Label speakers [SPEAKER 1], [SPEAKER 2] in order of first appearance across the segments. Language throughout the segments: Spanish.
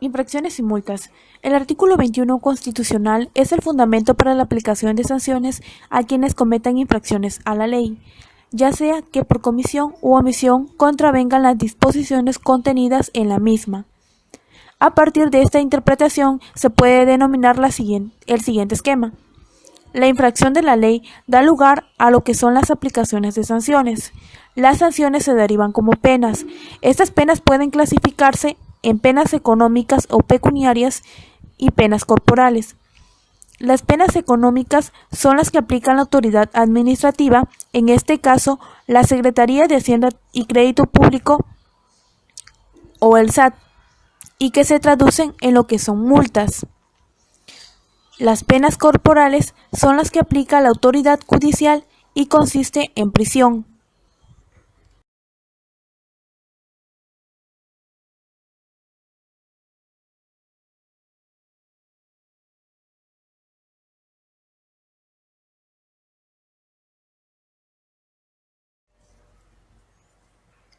[SPEAKER 1] Infracciones y multas. El artículo 21 constitucional es el fundamento para la aplicación de sanciones a quienes cometan infracciones a la ley, ya sea que por comisión u omisión contravengan las disposiciones contenidas en la misma. A partir de esta interpretación se puede denominar el siguiente esquema. La infracción de la ley da lugar a lo que son las aplicaciones de sanciones. Las sanciones se derivan como penas. Estas penas pueden clasificarse en penas económicas o pecuniarias y penas corporales. Las penas económicas son las que aplica la autoridad administrativa, en este caso la Secretaría de Hacienda y Crédito Público o el SAT, y que se traducen en lo que son multas. Las penas corporales son las que aplica la autoridad judicial y consiste en prisión.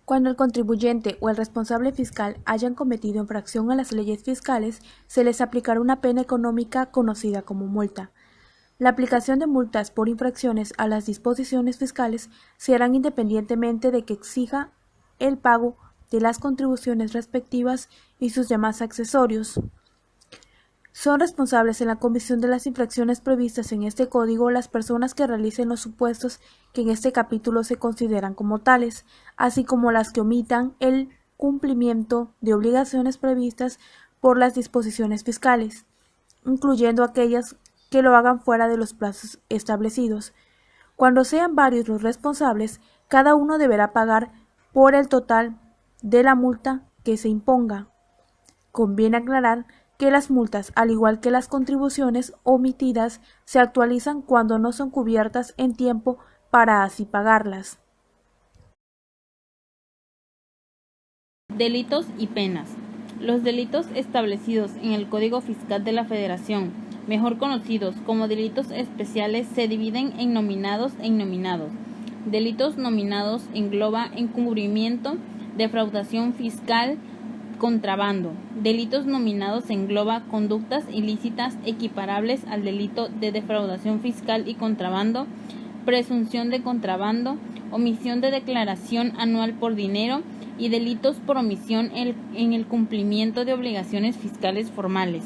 [SPEAKER 1] Cuando el contribuyente o el responsable fiscal hayan cometido infracción a las leyes fiscales, se les aplicará una pena económica conocida como multa. La aplicación de multas por infracciones a las disposiciones fiscales se harán independientemente de que exija el pago de las contribuciones respectivas y sus demás accesorios. Son responsables en la comisión de las infracciones previstas en este código las personas que realicen los supuestos que en este capítulo se consideran como tales, así como las que omitan el cumplimiento de obligaciones previstas por las disposiciones fiscales, incluyendo aquellas que lo hagan fuera de los plazos establecidos. Cuando sean varios los responsables, cada uno deberá pagar por el total de la multa que se imponga. Conviene aclarar que las multas, al igual que las contribuciones omitidas, se actualizan cuando no son cubiertas en tiempo para así pagarlas.
[SPEAKER 2] Delitos y penas. Los delitos establecidos en el Código Fiscal de la Federación, mejor conocidos como delitos especiales, se dividen en nominados e innominados. Delitos nominados engloba encubrimiento, defraudación fiscal, contrabando. Delitos nominados engloba conductas ilícitas equiparables al delito de defraudación fiscal y contrabando, presunción de contrabando, omisión de declaración anual por dinero y delitos por omisión en el cumplimiento de obligaciones fiscales formales.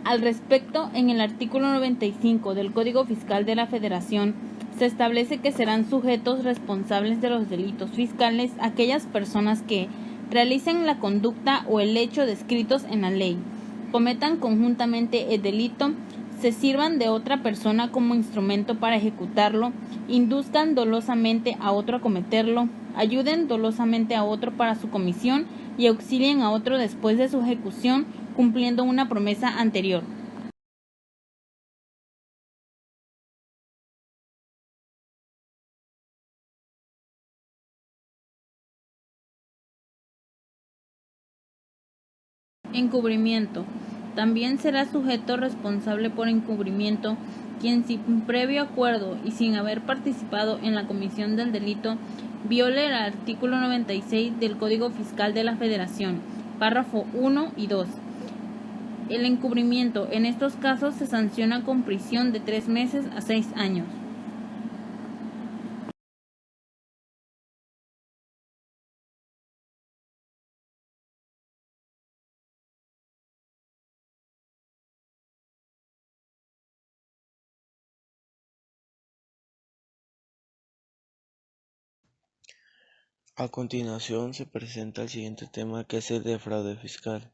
[SPEAKER 2] Al respecto, en el artículo 95 del Código Fiscal de la Federación se establece que serán sujetos responsables de los delitos fiscales aquellas personas que realicen la conducta o el hecho descritos en la ley, cometan conjuntamente el delito, se sirvan de otra persona como instrumento para ejecutarlo, induzcan dolosamente a otro a cometerlo, ayuden dolosamente a otro para su comisión y auxilien a otro después de su ejecución, cumpliendo una promesa anterior. Encubrimiento. También será sujeto responsable por encubrimiento quien sin previo acuerdo y sin haber participado en la comisión del delito viole el artículo 96 del Código Fiscal de la Federación, párrafo 1 y 2. El encubrimiento en estos casos se sanciona con prisión de 3 meses a 6 años.
[SPEAKER 3] A continuación se presenta el siguiente tema, que es el de fraude fiscal.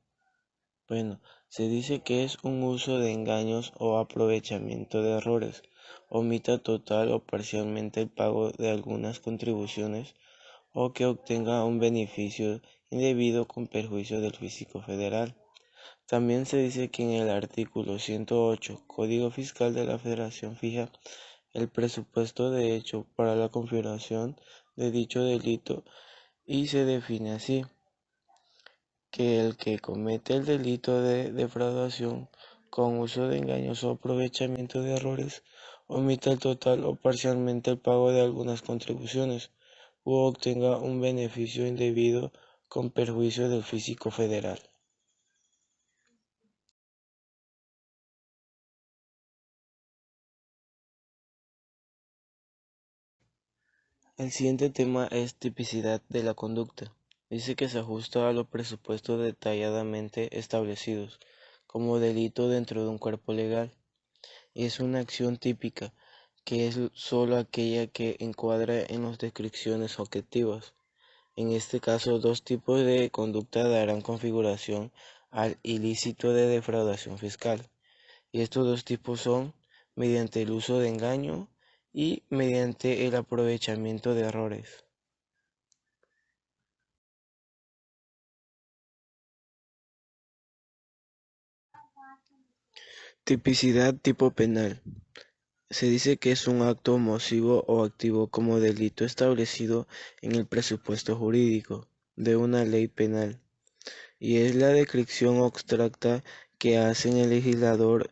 [SPEAKER 3] Bueno, se dice que es un uso de engaños o aprovechamiento de errores, omita total o parcialmente el pago de algunas contribuciones o que obtenga un beneficio indebido con perjuicio del Fisco Federal. También se dice que en el artículo 108 Código Fiscal de la Federación fija el presupuesto de hecho para la configuración de dicho delito y se define así: que el que comete el delito de defraudación con uso de engaños o aprovechamiento de errores omita el total o parcialmente el pago de algunas contribuciones u obtenga un beneficio indebido con perjuicio del Fisco Federal. El siguiente tema es tipicidad de la conducta. Dice que se ajusta a los presupuestos detalladamente establecidos como delito dentro de un cuerpo legal. Es una acción típica, que es solo aquella que encuadra en las descripciones objetivas. En este caso, dos tipos de conducta darán configuración al ilícito de defraudación fiscal. Y estos dos tipos son mediante el uso de engaño y mediante el aprovechamiento de errores. Tipicidad tipo penal. Se dice que es un acto omisivo o activo como delito establecido en el presupuesto jurídico de una ley penal, y es la descripción abstracta que hace el legislador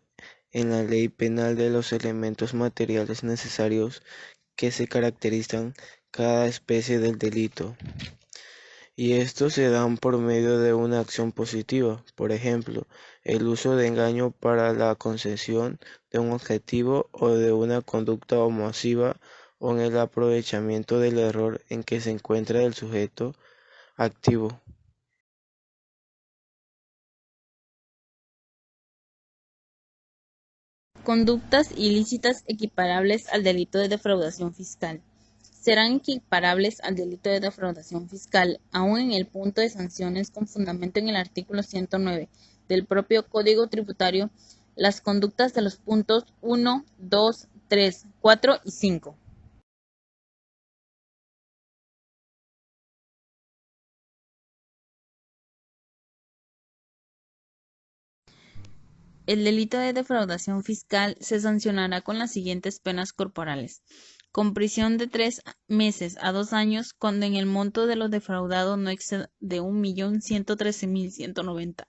[SPEAKER 3] en la ley penal de los elementos materiales necesarios que se caracterizan cada especie del delito. Y estos se dan por medio de una acción positiva, por ejemplo, el uso de engaño para la concesión de un objetivo o de una conducta omisiva o en el aprovechamiento del error en que se encuentra el sujeto activo.
[SPEAKER 2] Conductas ilícitas equiparables al delito de defraudación fiscal. Serán equiparables al delito de defraudación fiscal, aun en el punto de sanciones con fundamento en el artículo 109 del propio Código Tributario, las conductas de los puntos 1, 2, 3, 4 y 5. El delito de defraudación fiscal se sancionará con las siguientes penas corporales: con prisión de 3 meses a 2 años cuando en el monto de lo defraudado no exceda de 1.113.190.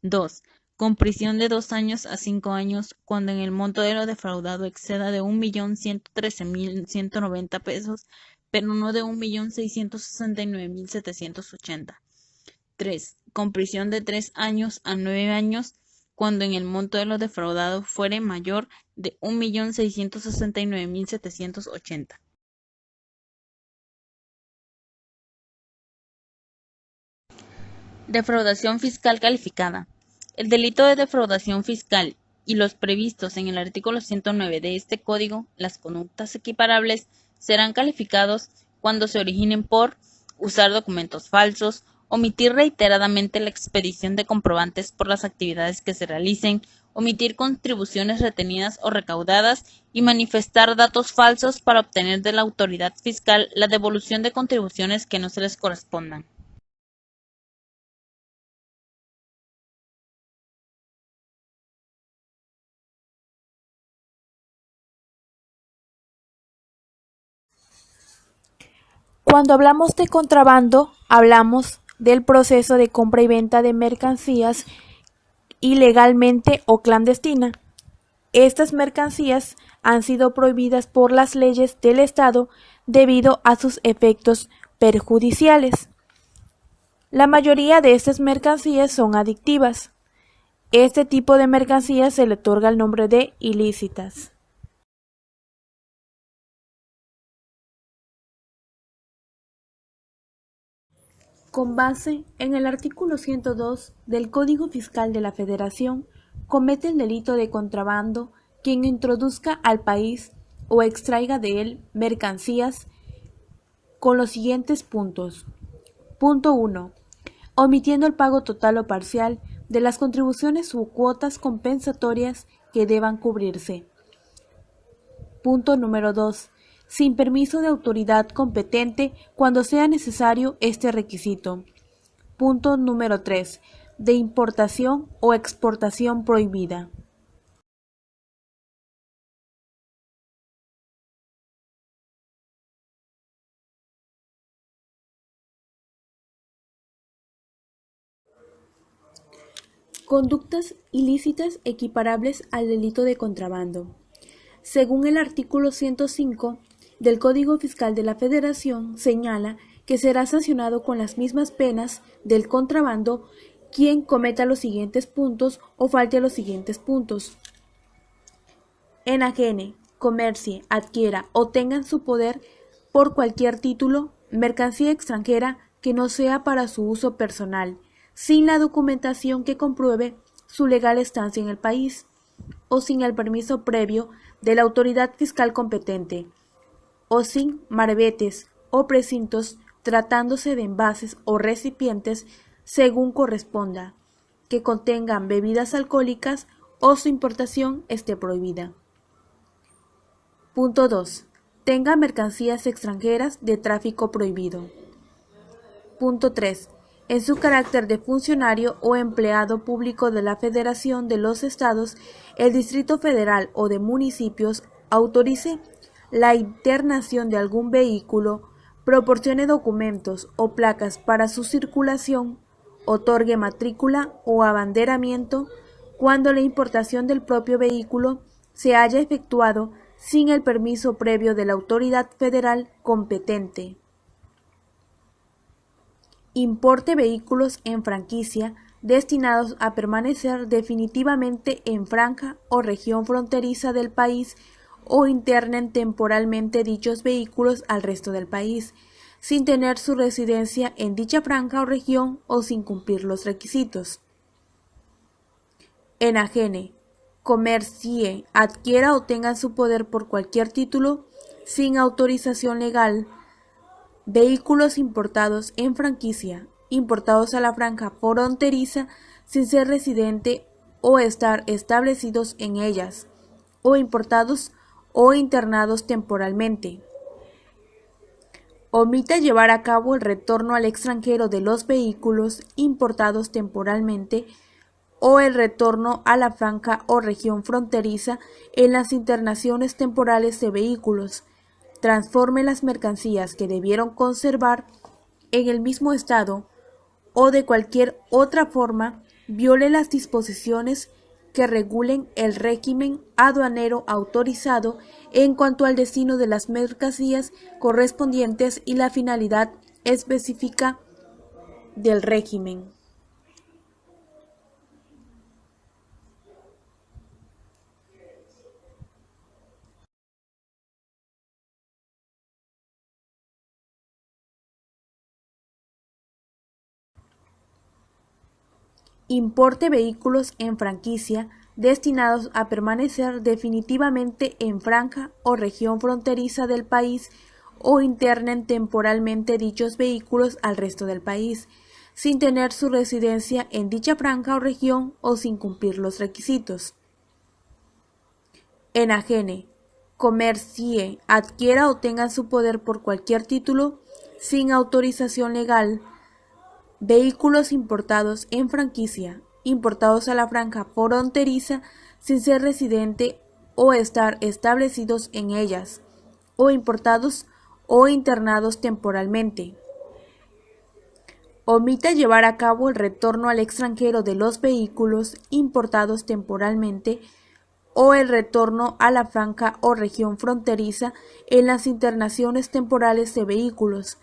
[SPEAKER 2] 2. Con prisión de 2 años a 5 años cuando en el monto de lo defraudado exceda de 1.113.190 pesos, pero no de 1.669.780. 3. Con prisión de 3 años a 9 años cuando en el monto de lo defraudado fuere mayor de 1.669.780. Defraudación fiscal calificada. El delito de defraudación fiscal y los previstos en el artículo 109 de este Código, las conductas equiparables, serán calificados cuando se originen por usar documentos falsos, omitir reiteradamente la expedición de comprobantes por las actividades que se realicen, omitir contribuciones retenidas o recaudadas y manifestar datos falsos para obtener de la autoridad fiscal la devolución de contribuciones que no se les correspondan.
[SPEAKER 1] Cuando hablamos de contrabando, hablamos del proceso de compra y venta de mercancías ilegalmente o clandestina. Estas mercancías han sido prohibidas por las leyes del Estado debido a sus efectos perjudiciales. La mayoría de estas mercancías son adictivas. Este tipo de mercancías se le otorga el nombre de ilícitas. Con base en el artículo 102 del Código Fiscal de la Federación, comete el delito de contrabando quien introduzca al país o extraiga de él mercancías con los siguientes puntos. Punto 1. Omitiendo el pago total o parcial de las contribuciones u cuotas compensatorias que deban cubrirse. Punto número 2. Sin permiso de autoridad competente cuando sea necesario este requisito. Punto número 3. De importación o exportación prohibida. Conductas ilícitas equiparables al delito de contrabando. Según el artículo 105 del Código Fiscal de la Federación, señala que será sancionado con las mismas penas del contrabando quien cometa los siguientes puntos o falte a los siguientes puntos. Enajene, comercie, adquiera o tenga en su poder por cualquier título mercancía extranjera que no sea para su uso personal, sin la documentación que compruebe su legal estancia en el país, o sin el permiso previo de la autoridad fiscal competente, o sin marbetes o precintos tratándose de envases o recipientes según corresponda, que contengan bebidas alcohólicas o su importación esté prohibida. Punto 2. Tenga mercancías extranjeras de tráfico prohibido. Punto 3. En su carácter de funcionario o empleado público de la Federación de los Estados, el Distrito Federal o de municipios autorice la internación de algún vehículo, proporcione documentos o placas para su circulación, otorgue matrícula o abanderamiento cuando la importación del propio vehículo se haya efectuado sin el permiso previo de la autoridad federal competente. Importe vehículos en franquicia destinados a permanecer definitivamente en franja o región fronteriza del país o internen temporalmente dichos vehículos al resto del país, sin tener su residencia en dicha franja o región o sin cumplir los requisitos. Enajene, comercie, adquiera o tenga en su poder por cualquier título, sin autorización legal, vehículos importados en franquicia, importados a la franja fronteriza sin ser residente o estar establecidos en ellas, o importados o internados temporalmente. Omita llevar a cabo el retorno al extranjero de los vehículos importados temporalmente o el retorno a la franja o región fronteriza en las internaciones temporales de vehículos. Transforme las mercancías que debieron conservar en el mismo estado o de cualquier otra forma viole las disposiciones que regulen el régimen aduanero autorizado en cuanto al destino de las mercancías correspondientes y la finalidad específica del régimen. Importe vehículos en franquicia destinados a permanecer definitivamente en franja o región fronteriza del país o internen temporalmente dichos vehículos al resto del país, sin tener su residencia en dicha franja o región o sin cumplir los requisitos. Enajene, comercie, adquiera o tenga en su poder por cualquier título, sin autorización legal, vehículos importados en franquicia, importados a la franja fronteriza sin ser residente o estar establecidos en ellas, o importados o internados temporalmente. Omita llevar a cabo el retorno al extranjero de los vehículos importados temporalmente o el retorno a la franja o región fronteriza en las internaciones temporales de vehículos.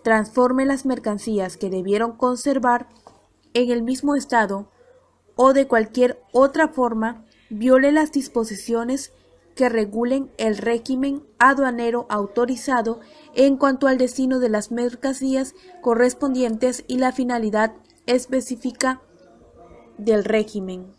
[SPEAKER 1] Transforme las mercancías que debieron conservar en el mismo estado o de cualquier otra forma viole las disposiciones que regulen el régimen aduanero autorizado en cuanto al destino de las mercancías correspondientes y la finalidad específica del régimen.